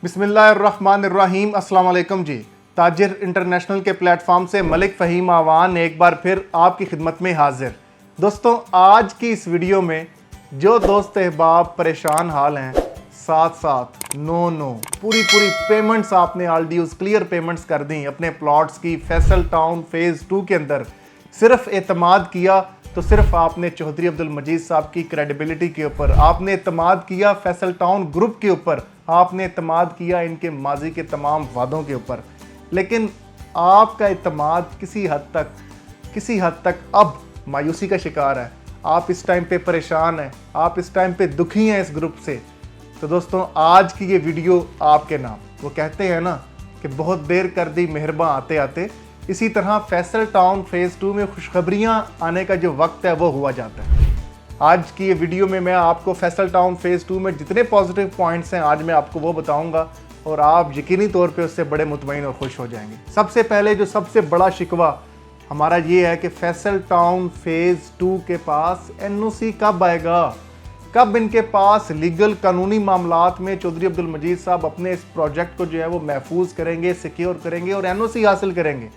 बिस्मिल्लाहिर्रहमानिर्रहीम। अस्सलाम वालेकुम जी। ताजिर इंटरनेशनल के प्लेटफॉर्म से मलिक फ़हीम आवान एक बार फिर आपकी खिदमत में हाजिर। दोस्तों, आज की इस वीडियो में जो दोस्त अहबाब परेशान हाल हैं, साथ साथ नो पूरी पेमेंट्स आपने ऑलरेडी क्लियर पेमेंट्स कर दी अपने प्लॉट्स की। फैसल टाउन फेज़ 2 के अंदर सिर्फ एतमाद किया तो सिर्फ आपने चौधरी अब्दुल मजीद साहब की क्रेडिबिलिटी के ऊपर, आपने एतमाद किया फैसल टाउन ग्रुप के ऊपर, आपने एतमाद किया इनके माजी के तमाम वादों के ऊपर। लेकिन आपका एतमाद किसी हद तक अब मायूसी का शिकार है। आप इस टाइम पे परेशान हैं, आप इस टाइम पे दुखी हैं इस ग्रुप से। तो दोस्तों, आज की ये वीडियो आपके नाम। वो कहते हैं ना कि बहुत देर कर दी मेहरबान आते आते। इसी तरह फैसल टाउन फेज़ 2 में खुशखबरियाँ आने का जो वक्त है वो हुआ जाता है। आज की ये वीडियो में मैं आपको फैसल टाउन फेज़ 2 में जितने पॉजिटिव पॉइंट्स हैं आज मैं आपको वो बताऊंगा और आप यकीनी तौर पे उससे बड़े मुतमईन और खुश हो जाएंगे। सबसे पहले जो सबसे बड़ा शिकवा हमारा ये है कि फैसल टाउन फेज़ 2 के पास NOC कब आएगा, कब इनके पास लीगल कानूनी मामलात में चौधरी अब्दुल मजीद साहब अपने इस प्रोजेक्ट को जो है वो महफूज करेंगे, सिक्योर करेंगे और NOC हासिल करेंगे।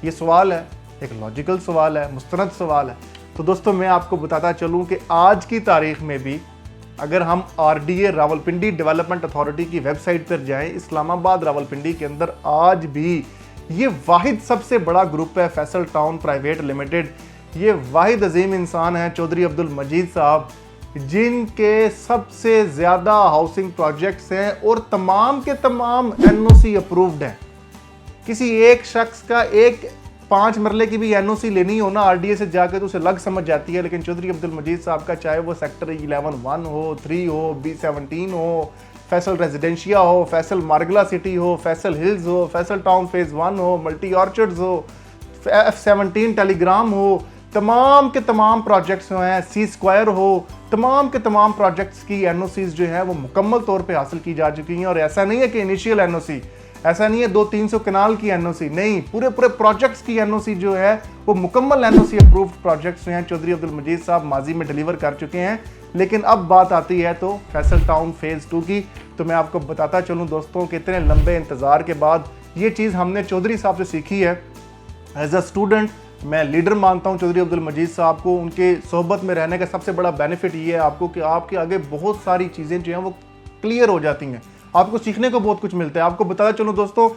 ये सवाल है, एक लॉजिकल सवाल है, मुस्तनद सवाल है। तो दोस्तों, मैं आपको बताता चलूं कि आज की तारीख में भी अगर हम RDA रावलपिंडी डेवलपमेंट अथॉरिटी की वेबसाइट पर जाएं, इस्लामाबाद रावलपिंडी के अंदर आज भी ये वाहिद सबसे बड़ा ग्रुप है फैसल टाउन प्राइवेट लिमिटेड। ये वाहिद अजीम इंसान है चौधरी अब्दुल मजीद साहब, जिनके सबसे ज़्यादा हाउसिंग प्रोजेक्ट्स हैं और तमाम के तमाम NOC अप्रूव्ड हैं। किसी एक शख्स का एक 5 मरले की भी NOC लेनी हो ना RDA से जाकर तो उसे लग समझ जाती है। लेकिन चौधरी अब्दुल मजीद साहब का चाहे वो सेक्टर 11-1 हो, 3 हो, B17 हो, फैसल रेजिडेंशिया हो, फैसल मार्गला सिटी हो, फैसल हिल्स हो, फैसल टाउन फेज़ 1 हो, मल्टी ऑर्चर्ड्स हो, F17 टेलीग्राम हो, तमाम के तमाम प्रोजेक्ट्स हैं, C स्क्वायर हो, तमाम के तमाम प्रोजेक्ट्स की NOCs जो है वो मुकम्मल तौर पे हासिल की जा चुकी हैं। और ऐसा नहीं है कि इनिशियल NOC, ऐसा नहीं है 200-300 कनाल की NOC, नहीं, पूरे प्रोजेक्ट्स की NOC जो है वो मुकम्मल NOC अप्रूव्ड प्रोजेक्ट्स जो हैं चौधरी अब्दुल मजीद साहब माजी में डिलीवर कर चुके हैं। लेकिन अब बात आती है तो फैसल टाउन फेज़ 2 की। तो मैं आपको बताता चलूँ दोस्तों कि इतने लंबे इंतज़ार के बाद ये चीज़ हमने चौधरी साहब से सीखी है। एज अ स्टूडेंट मैं लीडर मानता हूँ चौधरी अब्दुल मजीद साहब को। उनके सोहबत में रहने का सबसे बड़ा बेनिफिट ये है आपको कि आपके आगे बहुत सारी चीज़ें जो हैं वो क्लियर हो जाती हैं, आपको सीखने को बहुत कुछ मिलता है। आपको बताया चलो दोस्तों,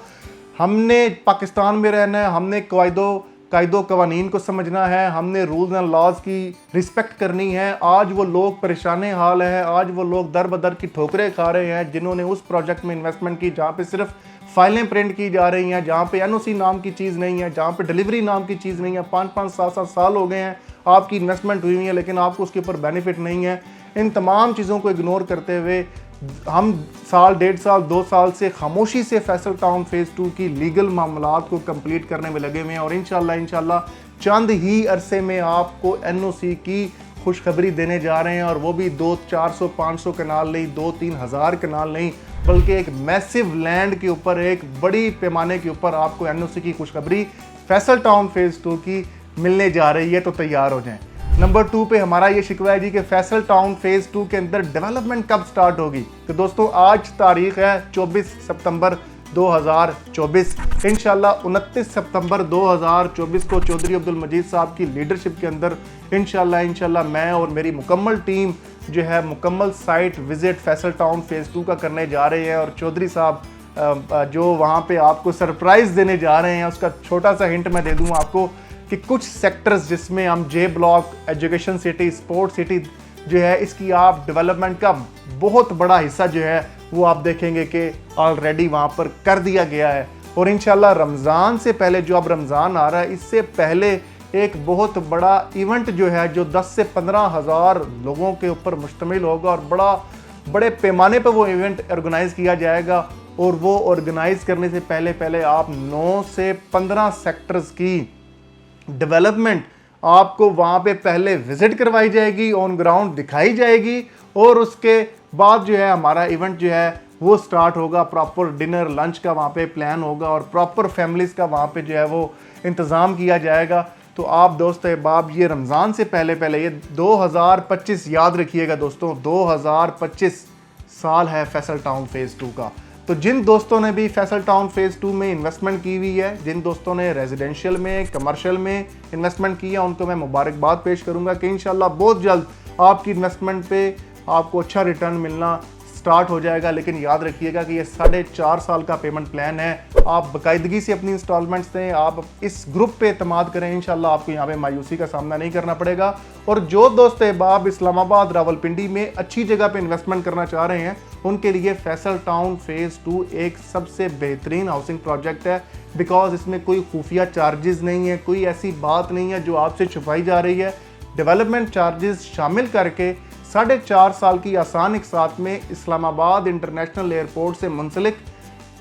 हमने पाकिस्तान में रहना है, हमने कायदो कवानीन को समझना है, हमने रूल्स एंड लॉज की रिस्पेक्ट करनी है। आज वो लोग परेशान हाल है, आज वो लोग दर बदर की ठोकरें खा रहे हैं जिन्होंने उस प्रोजेक्ट में इन्वेस्टमेंट की जहाँ पे सिर्फ फाइलें प्रिंट की जा रही हैं, जहाँ पे NOC नाम की चीज़ नहीं है, जहाँ पे डिलीवरी नाम की चीज़ नहीं है। 5-5, 7-7 साल हो गए हैं आपकी इन्वेस्टमेंट हुई हुई है, लेकिन आपको उसके ऊपर बेनिफिट नहीं है। इन तमाम चीज़ों को इग्नोर करते हुए हम साल, 1.5 साल, 2 साल से खामोशी से फैसल टाउन फेज़ 2 की लीगल मामलात को कंप्लीट करने में लगे हुए हैं। और इंशाल्लाह चंद ही अरसे में आपको NOC की खुशखबरी देने जा रहे हैं। और वो भी 400-500 कनाल नहीं, 2-3 हज़ार कनाल नहीं, बल्कि एक मैसिव लैंड के ऊपर, एक बड़ी पैमाने के ऊपर आपको NOC की खुशखबरी फैसल टाउन फेज़ 2 की मिलने जा रही है। तो तैयार हो जाएं। नंबर 2 पे हमारा ये शिकवा है जी कि फैसल टाउन फेज़ 2 के अंदर डेवलपमेंट कब स्टार्ट होगी। तो दोस्तों, आज तारीख है 24 सितंबर 2024। इंशाल्लाह 29 सितंबर 2024 को चौधरी अब्दुल मजीद साहब की लीडरशिप के अंदर इंशाल्लाह मैं और मेरी मुकम्मल टीम जो है मुकम्मल site visit Faisal town phase 2 का करने जा रहे हैं। और चौधरी साहब जो वहाँ पे आपको सरप्राइज़ देने जा रहे हैं, उसका छोटा सा हिंट मैं दे दूँ आपको कि कुछ सेक्टर्स जिसमें हम J block, education city, sport city जो है, इसकी आप डेवलपमेंट का बहुत बड़ा हिस्सा जो है वो आप देखेंगे कि ऑलरेडी वहाँ पर कर दिया गया है। और इंशाल्लाह रमज़ान से पहले, जो अब रमज़ान आ रहा है, इससे पहले एक बहुत बड़ा इवेंट जो है जो 10 से 15 हज़ार लोगों के ऊपर मुश्तमिल होगा और बड़े पैमाने पर वो इवेंट ऑर्गेनाइज़ किया जाएगा। और वो ऑर्गेनाइज़ करने से पहले आप 9 से 15 सेक्टर्स की डेवलपमेंट आपको वहाँ पे पहले विजिट करवाई जाएगी, ऑन ग्राउंड दिखाई जाएगी। और उसके बाद जो है हमारा इवेंट जो है वो स्टार्ट होगा। प्रॉपर डिनर लंच का वहाँ पे प्लान होगा और प्रॉपर फैमिलीज़ का वहाँ पे जो है वो इंतज़ाम किया जाएगा। तो आप दोस्त अहबाब ये रमज़ान से पहले ये 2025 याद रखिएगा दोस्तों, 2025 साल है फैसल टाउन फेज़ 2 का। तो जिन दोस्तों ने भी फैसल टाउन फेज़ 2 में इन्वेस्टमेंट की हुई है, जिन दोस्तों ने रेजिडेंशियल में, कमर्शियल में इन्वेस्टमेंट किया, उनको मैं मुबारकबाद पेश करूंगा कि इंशाल्लाह बहुत जल्द आपकी इन्वेस्टमेंट पे आपको अच्छा रिटर्न मिलना स्टार्ट हो जाएगा। लेकिन याद रखिएगा कि ये 4.5 साल का पेमेंट प्लान है। आप बाकायदगी से अपनी इंस्टॉलमेंट्स दें, आप इस ग्रुप पे एतमाद करें, इंशाल्लाह आपको यहाँ पे मायूसी का सामना नहीं करना पड़ेगा। और जो दोस्त अहबाब इस्लामाबाद, रावलपिंडी में अच्छी जगह पे इन्वेस्टमेंट करना चाह रहे हैं, उनके लिए फैसल टाउन फेज़ 2 एक सबसे बेहतरीन हाउसिंग प्रोजेक्ट है। बिकॉज इसमें कोई खुफिया चार्जेस नहीं है, कोई ऐसी बात नहीं है जो आपसे छुपाई जा रही है। डेवलपमेंट चार्जेस शामिल करके 4.5 साल की आसान एक साथ में इस्लामाबाद इंटरनेशनल एयरपोर्ट से मुंसलिक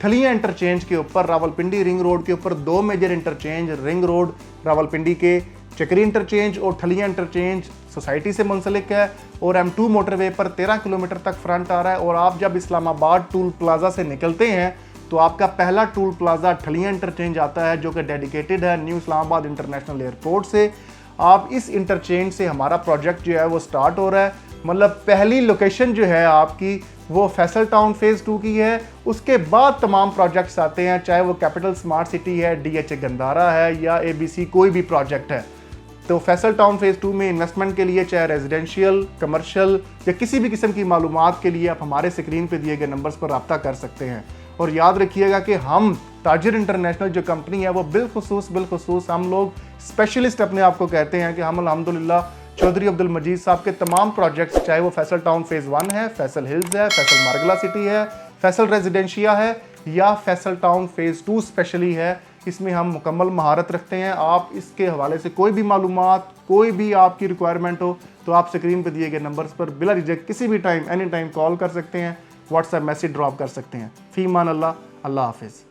ठलिया इंटरचेंज के ऊपर, रावलपिंडी रिंग रोड के ऊपर 2 major interchange, ring road Rawalpindi के चक्री इंटरचेंज और ठलिया इंटरचेंज सोसाइटी से मुंसलिक है। और M2 मोटरवे पर 13 किलोमीटर तक फ्रंट आ रहा है। और आप जब इस्लामाबाद टूल प्लाजा से निकलते हैं तो आपका पहला टूल प्लाजा ठलिया इंटरचेंज आता है, जो कि डेडिकेटेड है न्यू इस्लामाबाद इंटरनेशनल एयरपोर्ट से। आप इस इंटरचेंज से हमारा प्रोजेक्ट जो है वो स्टार्ट हो रहा है। मतलब पहली लोकेशन जो है आपकी वो फैसल टाउन फेज़ 2 की है। उसके बाद तमाम प्रोजेक्ट्स आते हैं, चाहे वो कैपिटल स्मार्ट सिटी है, DHA गंदारा है या ABC कोई भी प्रोजेक्ट है। तो फैसल टाउन फेज़ 2 में इन्वेस्टमेंट के लिए, चाहे रेजिडेंशियल, कमर्शियल या किसी भी किस्म की मालूमात के लिए, आप हमारे स्क्रीन पे दिए गए नंबर्स पर रब्ता कर सकते हैं। और याद रखिएगा कि हम ताजिर इंटरनेशनल जो कंपनी है वो बिलखुसूस हम लोग स्पेशलिस्ट अपने आप को कहते हैं कि हम अल्हम्दुलिल्लाह चौधरी अब्दुल मजीद साहब के तमाम प्रोजेक्ट्स, चाहे वो फैसल टाउन फेज़ 1 है, फैसल हिल्स है, फैसल मार्गला सिटी है, फैसल रेजिडेंशिया है या फैसल टाउन फेज़ 2 स्पेशली है, इसमें हम मुकम्मल महारत रखते हैं। आप इसके हवाले से कोई भी मालूमात, कोई भी आपकी रिक्वायरमेंट हो तो आप स्क्रीन पर दिए गए नंबर्स पर बिला झिझक किसी भी टाइम, एनी टाइम कॉल कर सकते हैं, व्हाट्सएप मैसेज ड्रॉप कर सकते हैं। फी मान अल्लाह, अल्लाह हाफिज़।